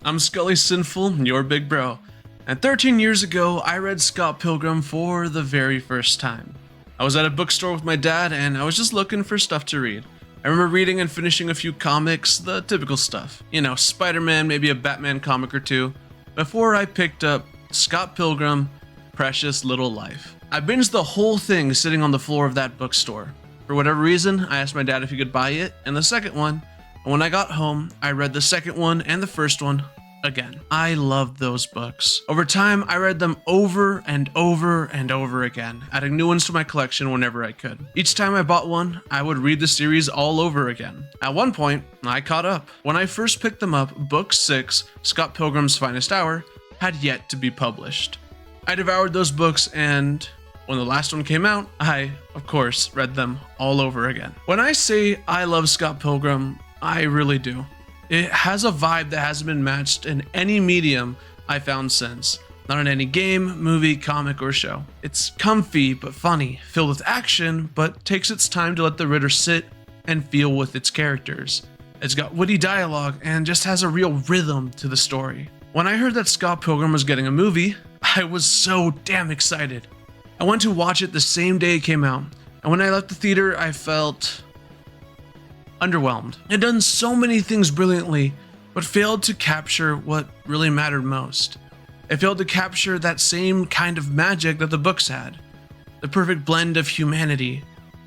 I'm Scully Sinful, your big bro. And 13 years ago, I read Scott Pilgrim for the very first time. I was at a bookstore with my dad, and I was just looking for stuff to read. I remember reading and finishing a few comics, the typical stuff. You know, Spider-Man, maybe a Batman comic or two, before I picked up Scott Pilgrim, Precious Little Life. I binged the whole thing sitting on the floor of that bookstore. For whatever reason, I asked my dad if he could buy it, and the second one, and when I got home, I read the second one and the first one again. I loved those books. Over time, I read them over and over and over again, adding new ones to my collection whenever I could. Each time I bought one, I would read the series all over again. At one point, I caught up. When I first picked them up, Book 6, Scott Pilgrim's Finest Hour, had yet to be published. I devoured those books, and when the last one came out, I, of course, read them all over again. When I say I love Scott Pilgrim, I really do. It has a vibe that hasn't been matched in any medium I found since. Not in any game, movie, comic, or show. It's comfy but funny, filled with action, but takes its time to let the reader sit and feel with its characters. It's got witty dialogue and just has a real rhythm to the story. When I heard that Scott Pilgrim was getting a movie, I was so damn excited. I went to watch it the same day it came out, and when I left the theater, I felt underwhelmed. It had done so many things brilliantly, but failed to capture what really mattered most. It failed to capture that same kind of magic that the books had. The perfect blend of humanity.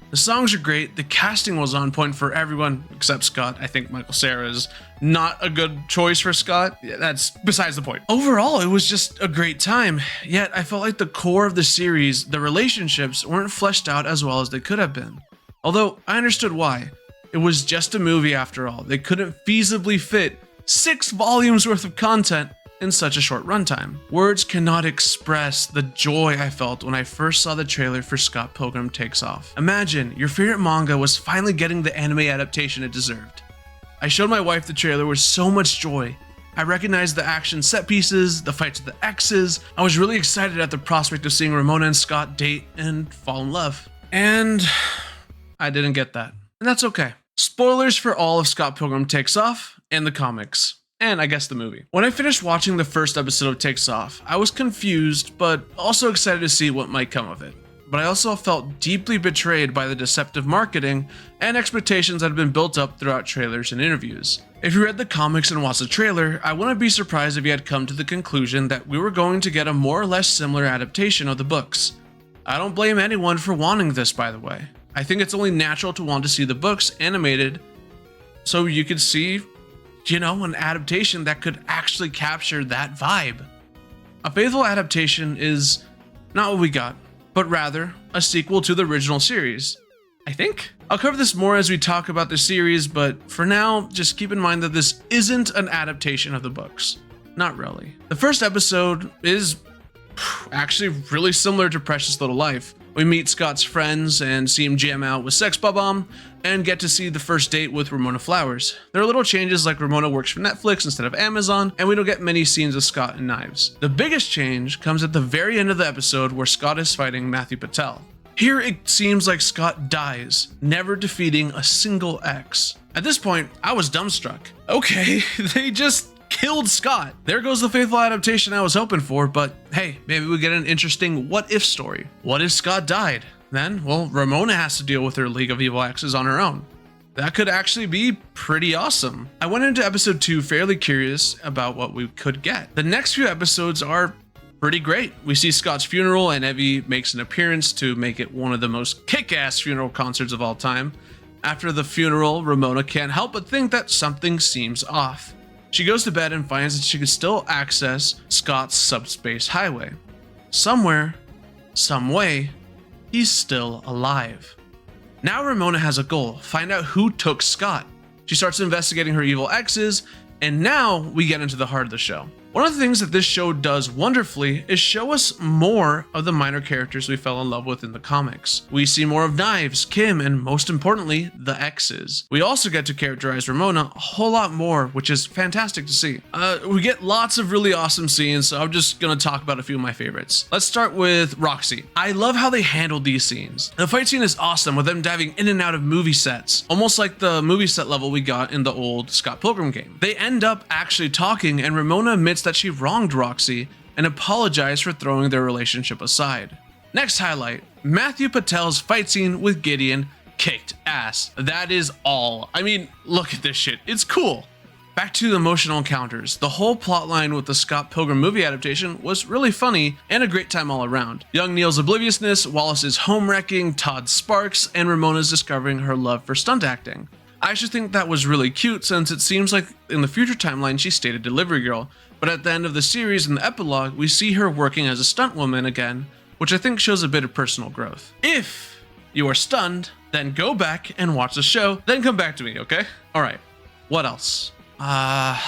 The songs are great, the casting was on point for everyone except Scott. I think Michael Cera is not a good choice for Scott. Yeah, that's besides the point. Overall, it was just a great time, yet I felt like the core of the series, the relationships, weren't fleshed out as well as they could have been. Although, I understood why. It was just a movie after all. They couldn't feasibly fit 6 volumes worth of content in such a short runtime. Words cannot express the joy I felt when I first saw the trailer for Scott Pilgrim Takes Off. Imagine your favorite manga was finally getting the anime adaptation it deserved. I showed my wife the trailer with so much joy. I recognized the action set pieces, the fights with the X's. I was really excited at the prospect of seeing Ramona and Scott date and fall in love. And I didn't get that. And that's okay. Spoilers for all of Scott Pilgrim Takes Off and the comics, and I guess the movie. When I finished watching the first episode of Takes Off, I was confused, but also excited to see what might come of it. But I also felt deeply betrayed by the deceptive marketing and expectations that had been built up throughout trailers and interviews. If you read the comics and watched the trailer, I wouldn't be surprised if you had come to the conclusion that we were going to get a more or less similar adaptation of the books. I don't blame anyone for wanting this, by the way. I think it's only natural to want to see the books animated so you could see, an adaptation that could actually capture that vibe. A faithful adaptation is not what we got, but rather a sequel to the original series, I think. I'll cover this more as we talk about the series, but for now, just keep in mind that this isn't an adaptation of the books. Not really. The first episode is actually really similar to Precious Little Life. We meet Scott's friends and see him jam out with Sex Bob-omb and get to see the first date with Ramona Flowers. There are little changes like Ramona works for Netflix instead of Amazon, and we don't get many scenes of Scott and knives. The biggest change comes at the very end of the episode where Scott is fighting Matthew Patel. Here it seems like Scott dies, never defeating a single X. At this point, I was dumbstruck. Okay, they just killed Scott. There goes the faithful adaptation I was hoping for, but hey, maybe we get an interesting what-if story. What if Scott died? Then, Ramona has to deal with her League of Evil Exes on her own. That could actually be pretty awesome. I went into episode 2 fairly curious about what we could get. The next few episodes are pretty great. We see Scott's funeral, and Evie makes an appearance to make it one of the most kick-ass funeral concerts of all time. After the funeral, Ramona can't help but think that something seems off. She goes to bed and finds that she can still access Scott's subspace highway. Somewhere, some way, he's still alive. Now Ramona has a goal, find out who took Scott. She starts investigating her evil exes, and now we get into the heart of the show. One of the things that this show does wonderfully is show us more of the minor characters we fell in love with in the comics. We see more of Knives, Kim, and most importantly, the exes. We also get to characterize Ramona a whole lot more, which is fantastic to see. We get lots of really awesome scenes, so I'm just gonna talk about a few of my favorites. Let's start with Roxy. I love how they handled these scenes. The fight scene is awesome with them diving in and out of movie sets, almost like the movie set level we got in the old Scott Pilgrim game. They end up actually talking, and Ramona admits that she wronged Roxy and apologized for throwing their relationship aside. Next highlight, Matthew Patel's fight scene with Gideon kicked ass. That is all. I mean, look at this shit. It's cool. Back to the emotional encounters. The whole plotline with the Scott Pilgrim movie adaptation was really funny and a great time all around. Young Neil's obliviousness, Wallace's home wrecking, Todd's sparks, and Ramona's discovering her love for stunt acting. I actually think that was really cute since it seems like in the future timeline she stayed a delivery girl, but at the end of the series in the epilogue we see her working as a stunt woman again, which I think shows a bit of personal growth. If you are stunned, then go back and watch the show, then come back to me, okay? Alright, what else? I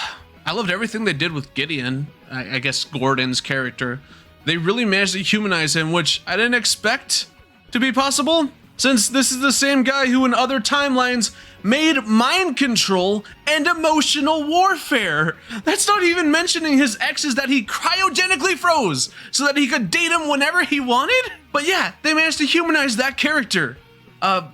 loved everything they did with Gideon, I guess Gordon's character. They really managed to humanize him, which I didn't expect to be possible, since this is the same guy who in other timelines made mind control and emotional warfare. That's not even mentioning his exes that he cryogenically froze so that he could date him whenever he wanted. But yeah, they managed to humanize that character.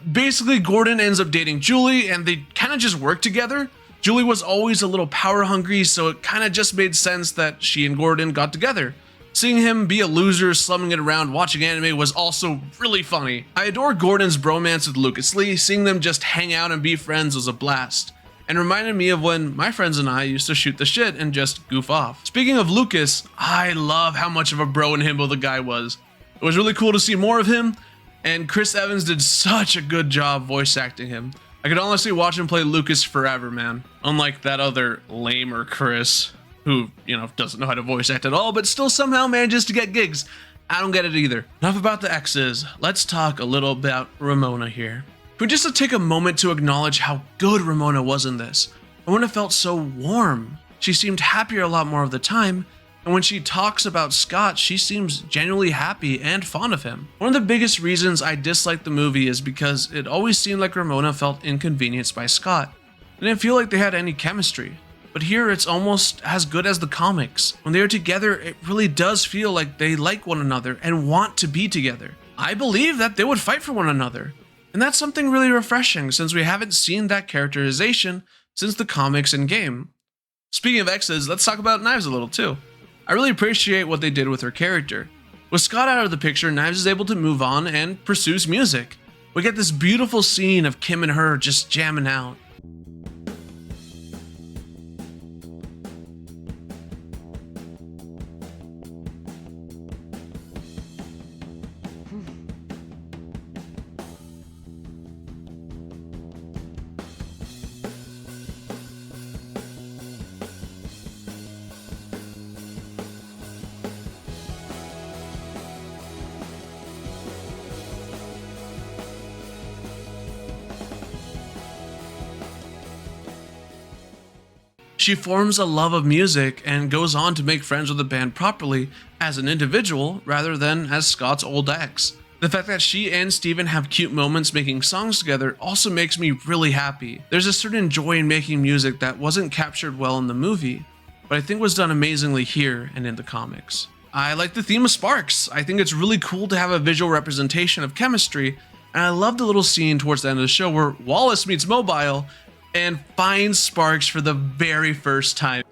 Basically Gordon ends up dating Julie and they kind of just work together. Julie was always a little power hungry, so it kind of just made sense that she and Gordon got together. Seeing him be a loser, slumming it around, watching anime was also really funny. I adore Gordon's bromance with Lucas Lee. Seeing them just hang out and be friends was a blast, and reminded me of when my friends and I used to shoot the shit and just goof off. Speaking of Lucas, I love how much of a bro and himbo the guy was. It was really cool to see more of him, and Chris Evans did such a good job voice acting him. I could honestly watch him play Lucas forever, man. Unlike that other lamer Chris, who, you know, doesn't know how to voice act at all, but still somehow manages to get gigs. I don't get it either. Enough about the exes. Let's talk a little about Ramona here. Can we just take a moment to acknowledge how good Ramona was in this? Ramona felt so warm. She seemed happier a lot more of the time, and when she talks about Scott, she seems genuinely happy and fond of him. One of the biggest reasons I dislike the movie is because it always seemed like Ramona felt inconvenienced by Scott. I didn't feel like they had any chemistry. But here it's almost as good as the comics. When they are together, it really does feel like they like one another and want to be together. I believe that they would fight for one another. And that's something really refreshing since we haven't seen that characterization since the comics and game. Speaking of exes, let's talk about Knives a little too. I really appreciate what they did with her character. With Scott out of the picture, Knives is able to move on and pursues music. We get this beautiful scene of Kim and her just jamming out. She forms a love of music and goes on to make friends with the band properly as an individual rather than as Scott's old ex. The fact that she and Steven have cute moments making songs together also makes me really happy. There's a certain joy in making music that wasn't captured well in the movie, but I think was done amazingly here and in the comics. I like the theme of sparks. I think it's really cool to have a visual representation of chemistry, and I love the little scene towards the end of the show where Wallace meets Mobile and finds Sparks for the very first time.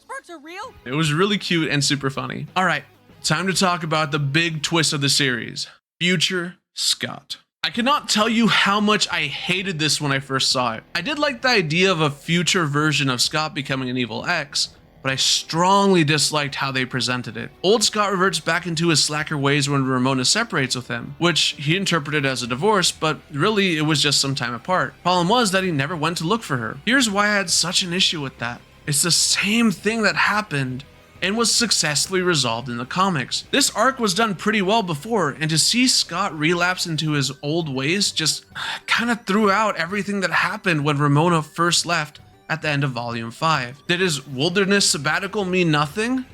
Sparks are real? It was really cute and super funny. Alright, time to talk about the big twist of the series. Future Scott. I cannot tell you how much I hated this when I first saw it. I did like the idea of a future version of Scott becoming an evil ex, but I strongly disliked how they presented it. Old Scott reverts back into his slacker ways when Ramona separates with him, which he interpreted as a divorce, but really it was just some time apart. Problem was that he never went to look for her. Here's why I had such an issue with that. It's the same thing that happened and was successfully resolved in the comics. This arc was done pretty well before, and to see Scott relapse into his old ways just kind of threw out everything that happened when Ramona first left at the end of Volume 5. Did his wilderness sabbatical mean nothing?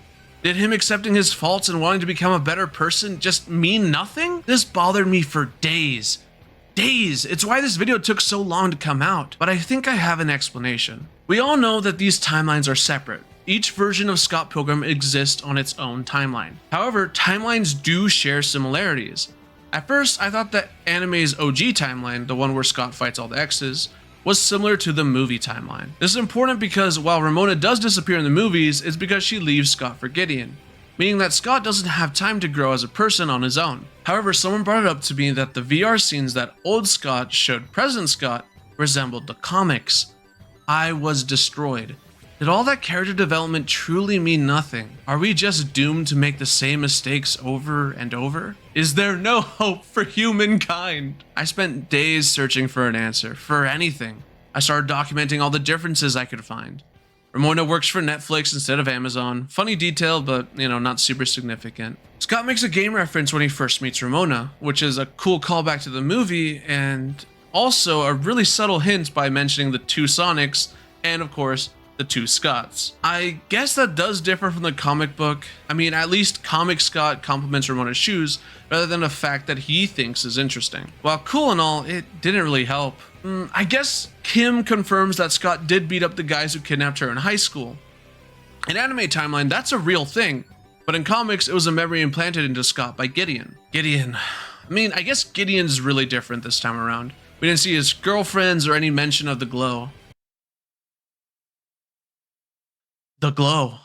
Did him accepting his faults and wanting to become a better person just mean nothing? This bothered me for days. It's why this video took so long to come out, but I think I have an explanation. We all know that these timelines are separate. Each version of Scott Pilgrim exists on its own timeline. However, timelines do share similarities. At first, I thought that anime's OG timeline, the one where Scott fights all the X's, was similar to the movie timeline. This is important because while Ramona does disappear in the movies, it's because she leaves Scott for Gideon, meaning that Scott doesn't have time to grow as a person on his own. However, someone brought it up to me that the VR scenes that old Scott showed present Scott resembled the comics. I was destroyed. Did all that character development truly mean nothing? Are we just doomed to make the same mistakes over and over? Is there no hope for humankind? I spent days searching for an answer, for anything. I started documenting all the differences I could find. Ramona works for Netflix instead of Amazon. Funny detail, but not super significant. Scott makes a game reference when he first meets Ramona, which is a cool callback to the movie, and also a really subtle hint by mentioning the two Sonics, and of course, the two Scotts. I guess that does differ from the comic book. I mean, at least comic Scott compliments Ramona's shoes rather than a fact that he thinks is interesting. While cool and all, it didn't really help. I guess Kim confirms that Scott did beat up the guys who kidnapped her in high school. In anime timeline, that's a real thing, but in comics, it was a memory implanted into Scott by Gideon. I guess Gideon's really different this time around. We didn't see his girlfriends or any mention of the glow. The glow.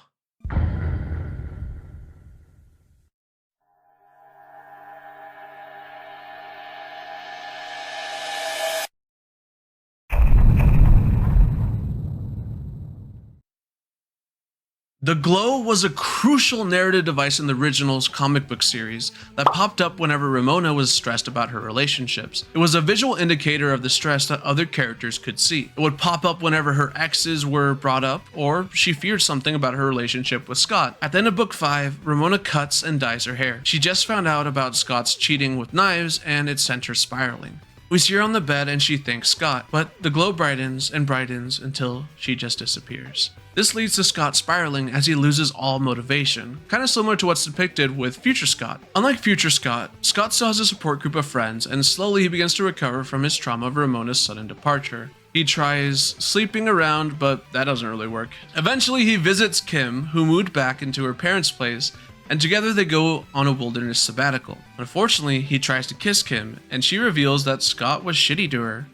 The glow was a crucial narrative device in the original's comic book series that popped up whenever Ramona was stressed about her relationships. It was a visual indicator of the stress that other characters could see. It would pop up whenever her exes were brought up or she feared something about her relationship with Scott. At the end of book 5, Ramona cuts and dyes her hair. She just found out about Scott's cheating with knives and it sent her spiraling. We see her on the bed and she thanks Scott, but the glow brightens and brightens until she just disappears. This leads to Scott spiraling as he loses all motivation, kind of similar to what's depicted with Future Scott. Unlike Future Scott, Scott still has a support group of friends and slowly he begins to recover from his trauma of Ramona's sudden departure. He tries sleeping around, but that doesn't really work. Eventually he visits Kim, who moved back into her parents' place, and together they go on a wilderness sabbatical. Unfortunately, he tries to kiss Kim, and she reveals that Scott was shitty to her.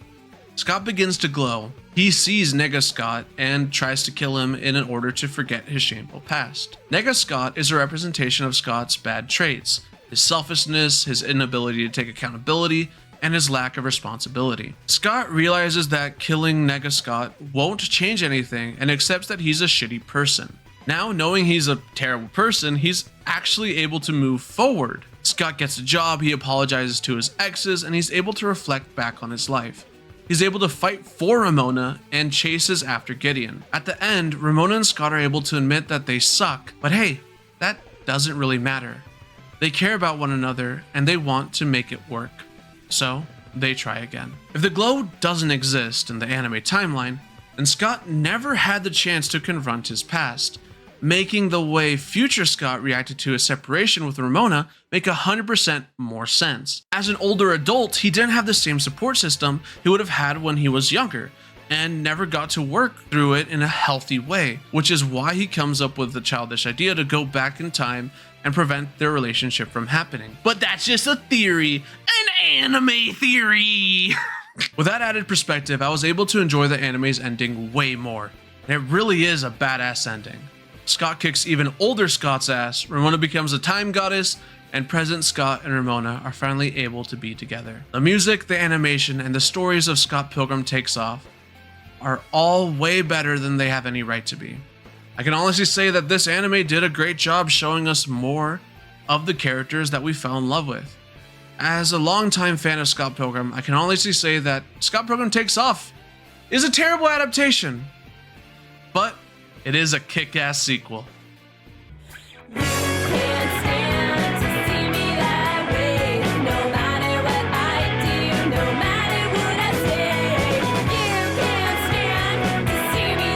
Scott begins to glow. He sees Nega Scott and tries to kill him in order to forget his shameful past. Nega Scott is a representation of Scott's bad traits, his selfishness, his inability to take accountability, and his lack of responsibility. Scott realizes that killing Nega Scott won't change anything and accepts that he's a shitty person. Now, knowing he's a terrible person, he's actually able to move forward. Scott gets a job, he apologizes to his exes, and he's able to reflect back on his life. He's able to fight for Ramona and chases after Gideon. At the end, Ramona and Scott are able to admit that they suck, but hey, that doesn't really matter. They care about one another and they want to make it work. So, they try again. If the glow doesn't exist in the anime timeline, then Scott never had the chance to confront his past, making the way Future Scott reacted to his separation with Ramona make 100% more sense. As an older adult, he didn't have the same support system he would have had when he was younger, and never got to work through it in a healthy way, which is why he comes up with the childish idea to go back in time and prevent their relationship from happening. But that's just a theory, an anime theory! With that added perspective, I was able to enjoy the anime's ending way more, and it really is a badass ending. Scott kicks even older Scott's ass, Ramona becomes a time goddess, and present Scott and Ramona are finally able to be together. The music, the animation, and the stories of Scott Pilgrim Takes Off are all way better than they have any right to be. I can honestly say that this anime did a great job showing us more of the characters that we fell in love with. As a longtime fan of Scott Pilgrim, I can honestly say that Scott Pilgrim Takes Off is a terrible adaptation, but it is a kick-ass sequel. See me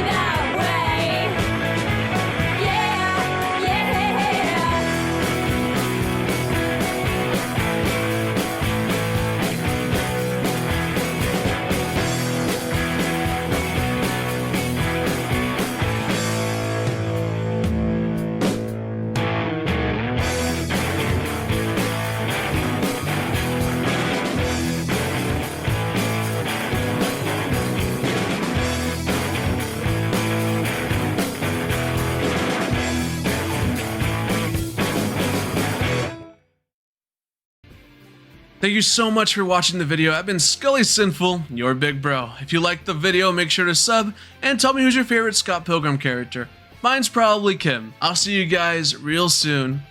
Thank you so much for watching the video. I've been Scully Sinful, your big bro. If you liked the video, make sure to sub and tell me who's your favorite Scott Pilgrim character. Mine's probably Kim. I'll see you guys real soon.